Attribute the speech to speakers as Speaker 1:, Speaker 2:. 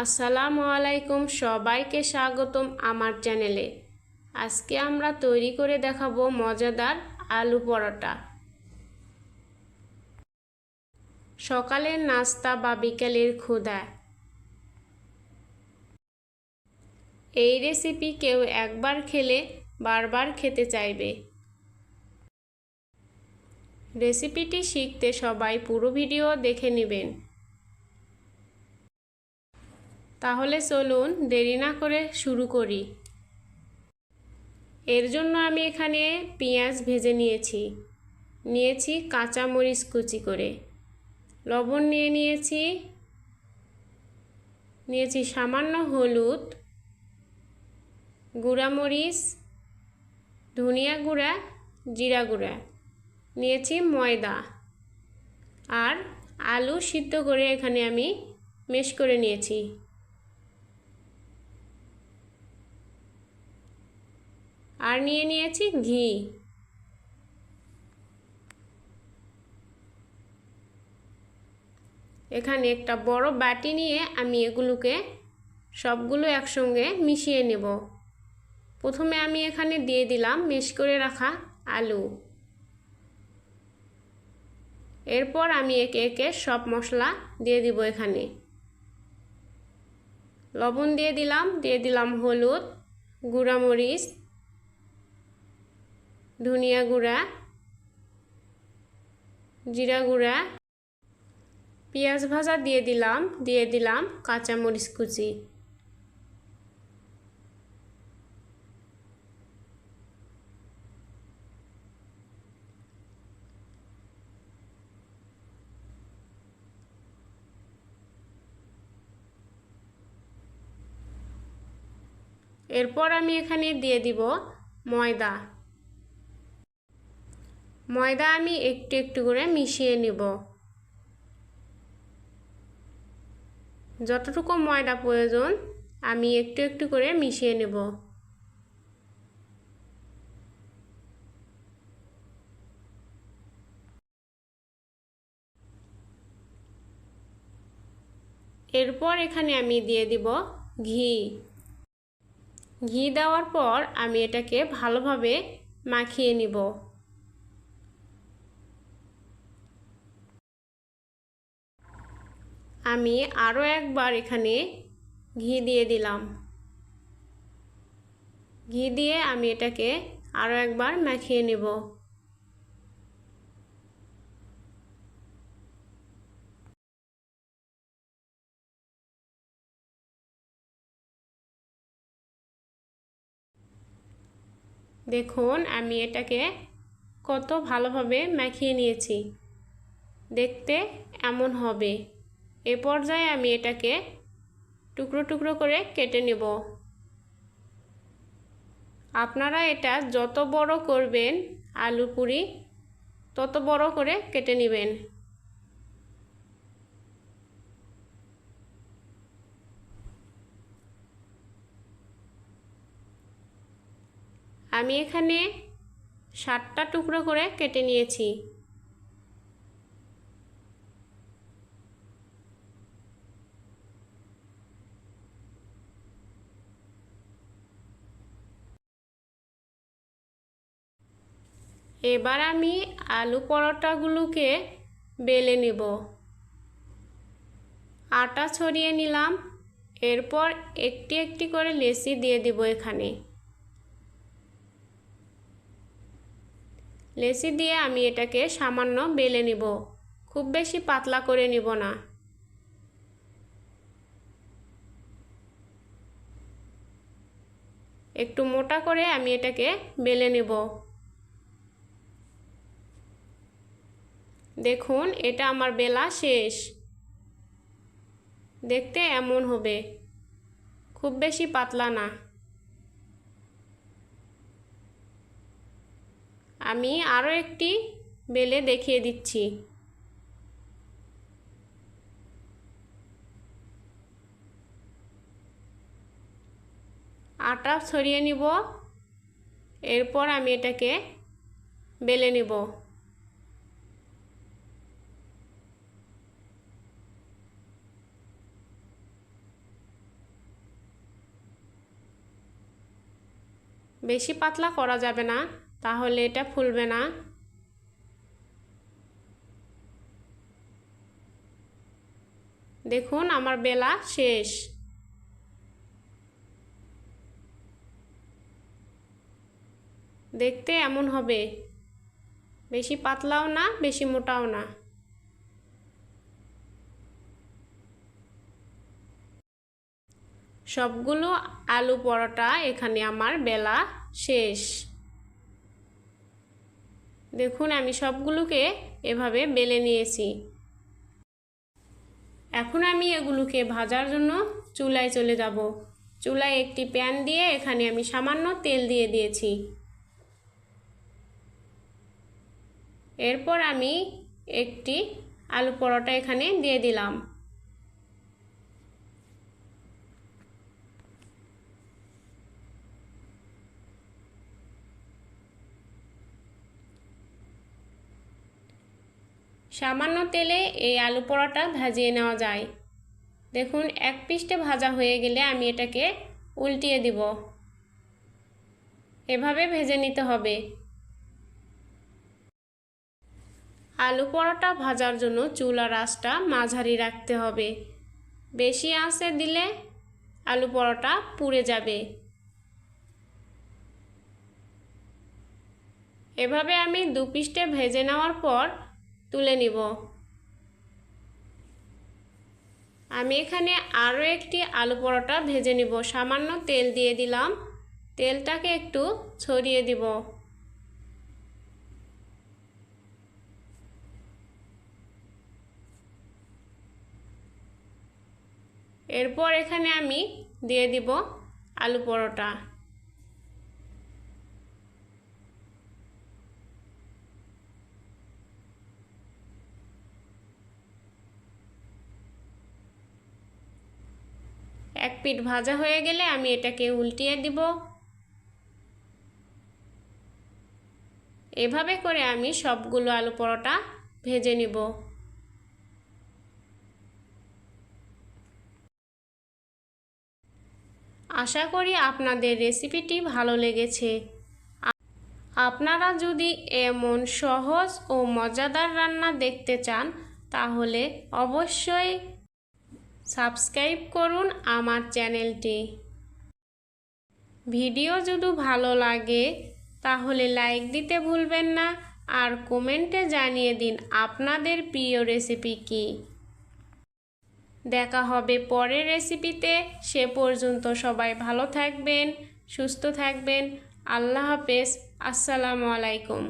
Speaker 1: আসসালামু আলাইকুম, সবাইকে স্বাগতম আমার চ্যানেলে। আজকে আমরা তৈরি করে দেখাবো মজাদার আলু পরোটা। সকালের নাস্তা বা বিকেলের ক্ষুধা। এই রেসিপি কেউ একবার খেলে বারবার খেতে চাইবে। রেসিপিটি শিখতে সবাই পুরো ভিডিও দেখে নেবেন। তাহলে চলুন দেরি না করে শুরু করি। এর জন্য আমি এখানে পেঁয়াজ ভেজে নিয়েছি কাঁচা মরিচ কুচি করে, লবণ নিয়েছি সামান্য হলুদ, গুঁড়া মরিচ, ধনিয়া গুঁড়া, জিরা গুঁড়া, নিয়েছি ময়দা আর আলু সিদ্ধ করে এখানে আমি মেশ করে নিয়েছি। আর নিয়েছি ঘি। এখানে একটা বড় বাটি নিয়ে আমি এগুলোকে সবগুলো একসঙ্গে মিশিয়ে নেব। প্রথমে আমি এখানে দিয়ে দিলাম মেশ করে রাখা আলু। এরপর আমি একে একে সব মশলা দিয়ে দিব। এখানে লবণ দিয়ে দিলাম হলুদ, গুঁড়া মরিচ, ধনিয়া গুঁড়া, জিরা গুঁড়া, পেঁয়াজ ভাজা দিয়ে দিলাম কাঁচা মরিচ কুচি। এরপর আমি এখানে দিয়ে দিব ময়দা। আমি একটু একটু করে মিশিয়ে নেব। যতটুকু ময়দা প্রয়োজন আমি একটু একটু করে মিশিয়ে নেব। এরপর এখানে আমি দিয়ে দিব ঘি দেওয়ার পর আমি এটাকে ভালোভাবে মাখিয়ে নিব। আমি আরও একবার এখানে ঘি দিয়ে আমি এটাকে আরও একবার মাখিয়ে নেব। দেখুন আমি এটাকে কত ভালোভাবে মাখিয়ে নিয়েছি। দেখতে এমন হবে। এ পর্যায়ে আমি এটাকে টুকরো টুকরো করে কেটে নেব। আপনারা এটা যত বড় করবেন আলু পুরি তত বড় করে কেটে নেবেন। আমি এখানে 7টা টুকরো করে কেটে নিয়েছি। এবার আমি আলু পরোটাগুলোকে বেলে নেব। আটা ছড়িয়ে নিলাম। এরপর একটি একটি করে লেচি দিয়ে দিব। এখানে লেচি দিয়ে আমি এটাকে সামান্য বেলে নেব, খুব বেশি পাতলা করে নিব না। একটু মোটা করে আমি এটাকে বেলে নেব। দেখুন এটা আমার বেলা শেষ। দেখতে এমন হবে, খুব বেশি পাতলা না। আমি আরও একটি বেলে দেখিয়ে দিচ্ছি। আটা ছড়িয়ে নিব। এরপর আমি এটাকে বেলে নেব। বেশি পাতলা করা যাবে না, তাহলে এটা ফুলবে না। দেখুন আমার বেলা শেষ। দেখতে এমন হবে, বেশি পাতলাও না বেশি মোটাও না। সবগুলো আলু পরোটা এখানে আমার বেলা শেষ। দেখুন আমি সবগুলোকে এভাবে বেলে নিয়েছি। এখন আমি এগুলোকে ভাজার জন্য চুলায় চলে যাব। চুলায় একটি প্যান দিয়ে এখানে আমি সামান্য তেল দিয়ে দিয়েছি। এরপর আমি একটি আলু পরোটা এখানে দিয়ে দিলাম। সামান্য তেলে এই আলু পরোটা ভাজিয়ে নেওয়া যায়। দেখুন এক পিঠে ভাজা হয়ে গেলে আমি এটাকে উল্টিয়ে দিব। এভাবে ভেজে নিতে হবে। আলু পরোটা ভাজার জন্য চুলার আঁচটা মাঝারি রাখতে হবে। বেশি আঁচে দিলে আলু পরোটা পুড়ে যাবে। এভাবে আমি দু পিঠে ভেজে নেওয়ার পর তুলে নিব। আমি এখানে আরও একটি আলু পরোটা ভেজে নিব। সামান্য তেল দিয়ে দিলাম, তেলটাকে একটু ছড়িয়ে দিব। এরপর এখানে আমি দিয়ে দিব আলু পরোটা। এক পিঠ ভাজা হয়ে গেলে আমি এটাকে উল্টিয়ে দিব। এভাবে করে আমি সবগুলো আলু পরোটা ভেজে নিব। আশা করি আপনাদের রেসিপিটি ভালো লেগেছে। আপনারা যদি এমন সহজ ও মজাদার রান্না দেখতে চান তাহলে অবশ্যই সাবস্ক্রাইব করুন আমার চ্যানেলটি। ভিডিও যদি ভালো লাগে তাহলে লাইক দিতে ভুলবেন না, আর কমেন্টে জানিয়ে দিন আপনাদের প্রিয় রেসিপি কী। দেখা হবে পরের রেসিপিতে। সে পর্যন্ত সবাই ভালো থাকবেন, সুস্থ থাকবেন। আল্লাহ হাফেজ। আসসালামু আলাইকুম।